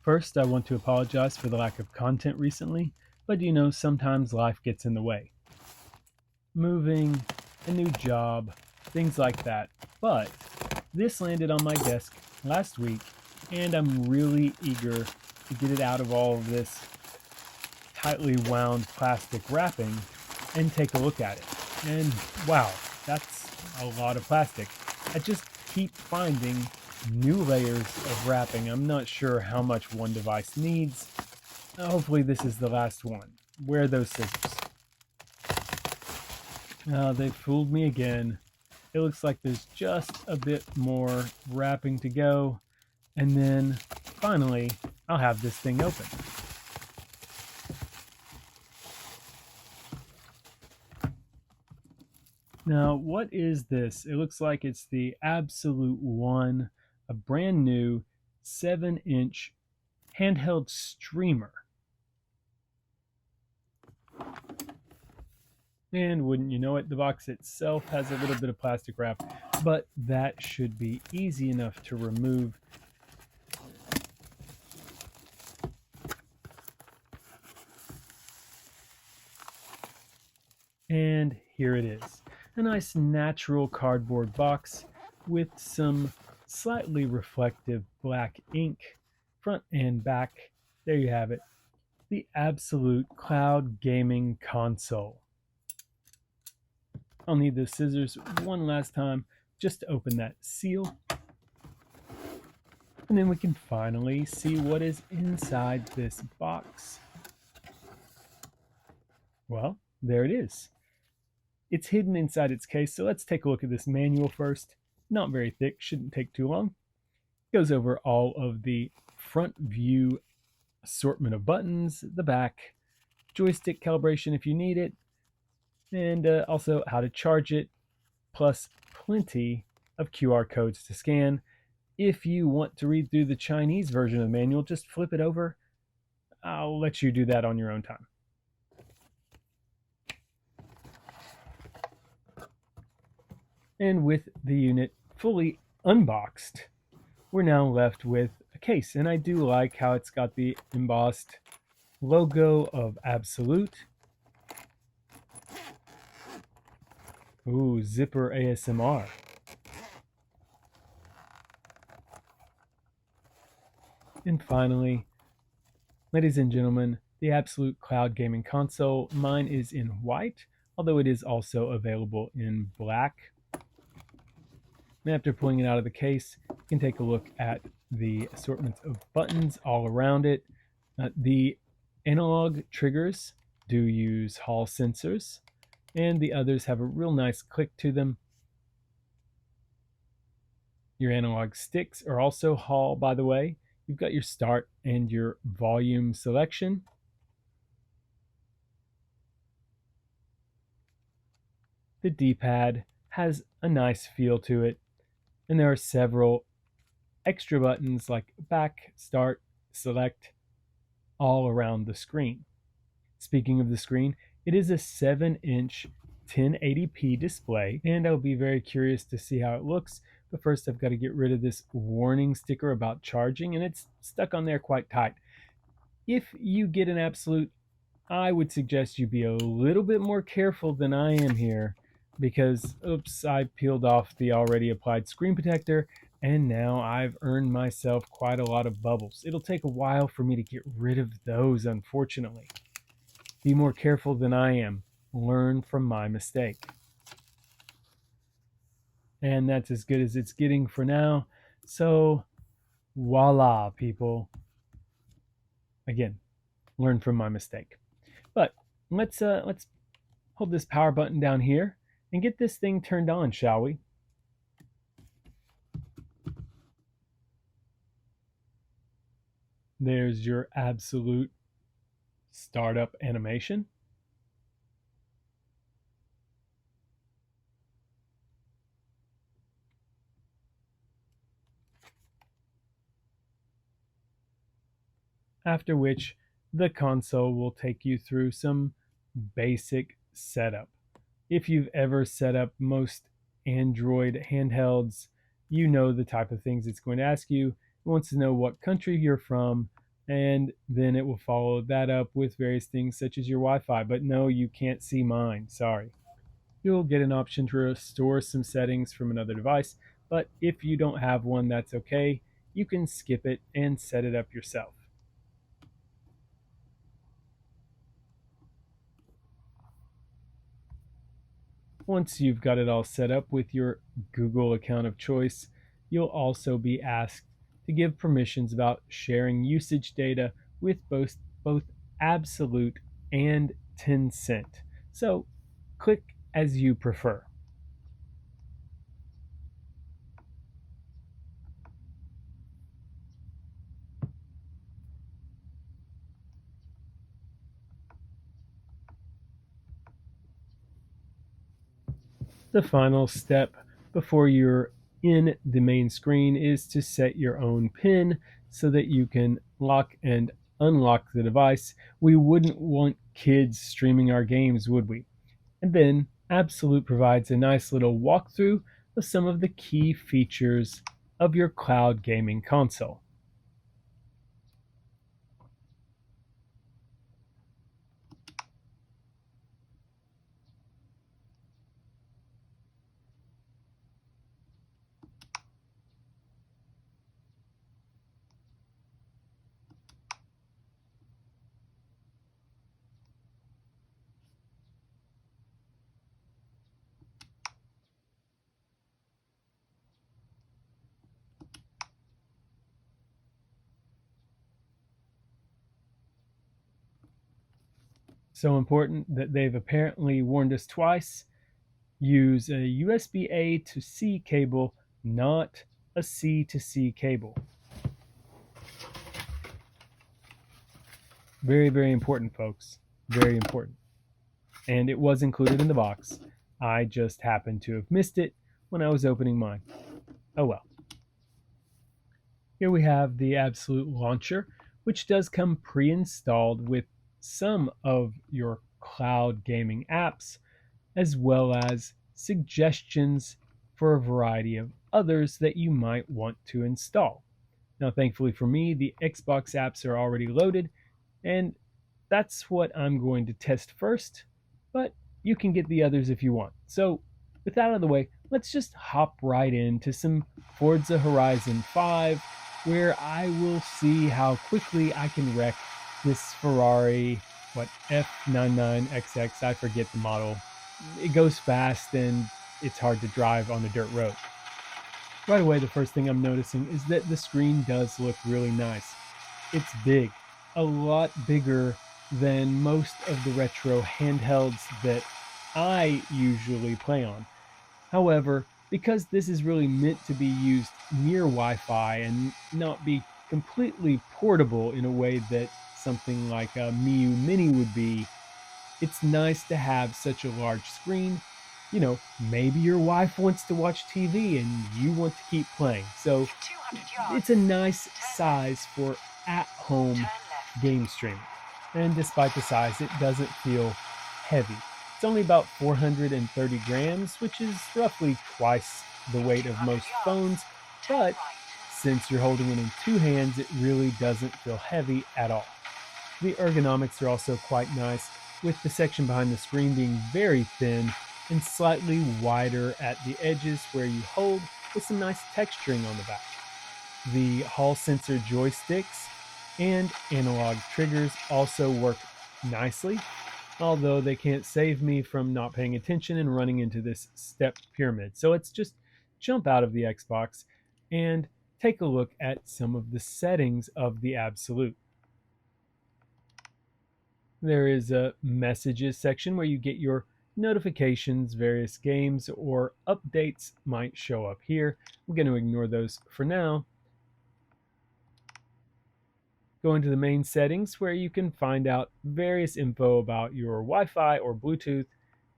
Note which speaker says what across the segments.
Speaker 1: First, I want to apologize for the lack of content recently, but sometimes life gets in the way. Moving, a new job, things like that. But this landed on my desk last week, and I'm really eager to get it out of all of this tightly wound plastic wrapping and take a look at it. And wow, that's a lot of plastic. I just keep finding new layers of wrapping. I'm not sure how much one device needs. Hopefully this is the last one. Where are those scissors? They fooled me again. It looks like there's just a bit more wrapping to go, and then finally I'll have this thing open. Now, what is this? It looks like it's the Abxylute One, a brand new 7-inch handheld streamer. And wouldn't you know it, the box itself has a little bit of plastic wrap, but that should be easy enough to remove. And here it is, a nice natural cardboard box with some slightly reflective black ink, front and back. There you have it, the Abxylute Cloud Gaming Console. I'll need those scissors one last time just to open that seal. And then we can finally see what is inside this box. Well, there it is. It's hidden inside its case, so let's take a look at this manual first. Not very thick, shouldn't take too long. It goes over all of the front view assortment of buttons, the back, joystick calibration if you need it, and also how to charge it, plus plenty of QR codes to scan. If you want to read through the Chinese version of the manual, just flip it over. I'll let you do that on your own time. And with the unit fully unboxed, we're now left with a case. And I do like how it's got the embossed logo of Abxylute. Ooh, zipper ASMR. And finally, ladies and gentlemen, the Abxylute Cloud Gaming Console. Mine is in white, although it is also available in black. And after pulling it out of the case, you can take a look at the assortment of buttons all around it. The analog triggers do use Hall sensors, and the others have a real nice click to them. Your analog sticks are also Hall, by the way. You've got your start and your volume selection. The D-pad has a nice feel to it, and there are several extra buttons like back, start, select, all around the screen. Speaking of the screen, it is a 7-inch 1080p display, and I'll be very curious to see how it looks. But first, I've got to get rid of this warning sticker about charging, and it's stuck on there quite tight. If you get an Abxylute, I would suggest you be a little bit more careful than I am here, because oops, I peeled off the already applied screen protector, and now I've earned myself quite a lot of bubbles. It'll take a while for me to get rid of those, unfortunately. Be more careful than I am. Learn from my mistake. And that's as good as it's getting for now. So, voila, people. Again, learn from my mistake. But let's hold this power button down here and get this thing turned on, shall we? There's your Abxylute startup animation. After which the console will take you through some basic setup. If you've ever set up most Android handhelds, you know the type of things it's going to ask you. It wants to know what country you're from, And then it will follow that up with various things such as your Wi-Fi. But no, you can't see mine. Sorry. You'll get an option to restore some settings from another device, but if you don't have one, that's okay. You can skip it and set it up yourself. Once you've got it all set up with your Google account of choice, you'll also be asked to give permissions about sharing usage data with both Absolute and Tencent. So click as you prefer. The final step before you're in the main screen is to set your own PIN so that you can lock and unlock the device. We wouldn't want kids streaming our games, would we? And then Absolute provides a nice little walkthrough of some of the key features of your cloud gaming console. So important that they've apparently warned us twice. Use a USB A to C cable, not a C to C cable. Very, very important, folks. Very important. And it was included in the box. I just happened to have missed it when I was opening mine. Oh well. Here we have the Absolute Launcher, which does come pre installed with some of your cloud gaming apps, as well as suggestions for a variety of others that you might want to install. Now, thankfully for me, the Xbox apps are already loaded, and that's what I'm going to test first, but you can get the others if you want. So, with that out of the way, let's just hop right into some Forza Horizon 5, where I will see how quickly I can wreck this Ferrari, F99XX, I forget the model. It goes fast and it's hard to drive on a dirt road. Right away, the first thing I'm noticing is that the screen does look really nice. It's big, a lot bigger than most of the retro handhelds that I usually play on. However, because this is really meant to be used near Wi Fi and not be completely portable in a way that something like a Miu Mini would be, it's nice to have such a large screen. Maybe your wife wants to watch TV and you want to keep playing. So it's a nice size for at home game streaming. And despite the size, it doesn't feel heavy. It's only about 430 grams, which is roughly twice the weight of most phones, but since you're holding it in two hands, it really doesn't feel heavy at all. The ergonomics are also quite nice, with the section behind the screen being very thin and slightly wider at the edges where you hold, with some nice texturing on the back. The Hall sensor joysticks and analog triggers also work nicely, although they can't save me from not paying attention and running into this step pyramid. So let's just jump out of the Xbox and take a look at some of the settings of the Absolute. There is a messages section where you get your notifications, various games or updates might show up here. I'm going to ignore those for now. Go into the main settings where you can find out various info about your Wi-Fi or Bluetooth.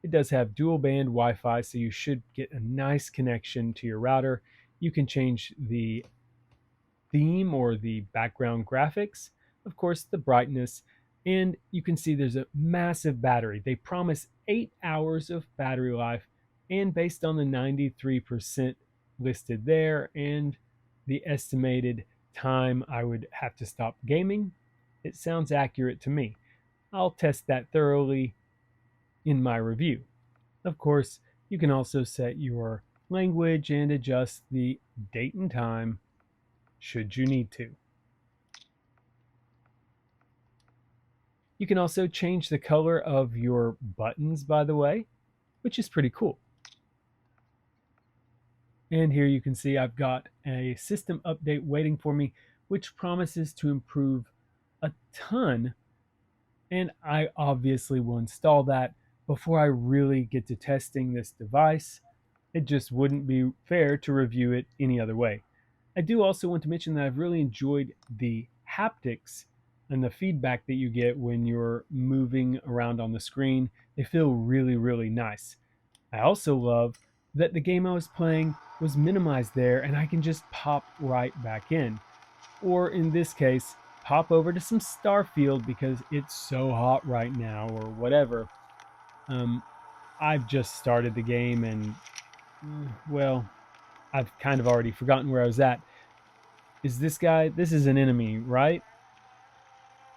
Speaker 1: It does have dual band Wi-Fi, so you should get a nice connection to your router. You can change the theme or the background graphics, of course, the brightness, and you can see there's a massive battery. They promise 8 hours of battery life, and based on the 93% listed there and the estimated time I would have to stop gaming, it sounds accurate to me. I'll test that thoroughly in my review. Of course, you can also set your language and adjust the date and time should you need to. You can also change the color of your buttons, by the way, which is pretty cool. And here you can see I've got a system update waiting for me, which promises to improve a ton. And I obviously will install that before I really get to testing this device. It just wouldn't be fair to review it any other way. I do also want to mention that I've really enjoyed the haptics and the feedback that you get when you're moving around on the screen. They feel really, really nice. I also love that the game I was playing was minimized there and I can just pop right back in. Or in this case, pop over to some Starfield because it's so hot right now or whatever. Um, I've just started the game and, well, I've kind of already forgotten where I was at. Is this guy, this is an enemy, right?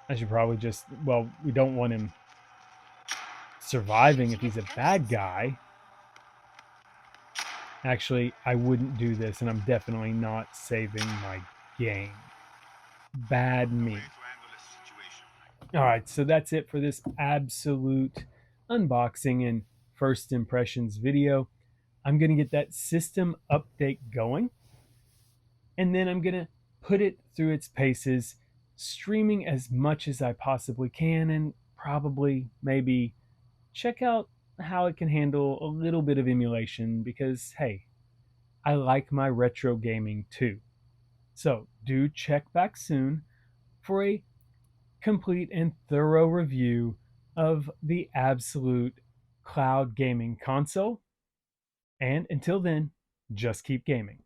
Speaker 1: I should probably just, well, we don't want him surviving if he's a bad guy. Actually, I wouldn't do this, and I'm definitely not saving my game. Bad me. All right, so that's it for this Abxylute unboxing and first impressions video. I'm going to get that system update going, and then I'm going to put it through its paces, streaming as much as I possibly can, and probably maybe check out how it can handle a little bit of emulation because, hey, I like my retro gaming too. So do check back soon for a complete and thorough review of the Abxylute Cloud Gaming Console. And until then, just keep gaming.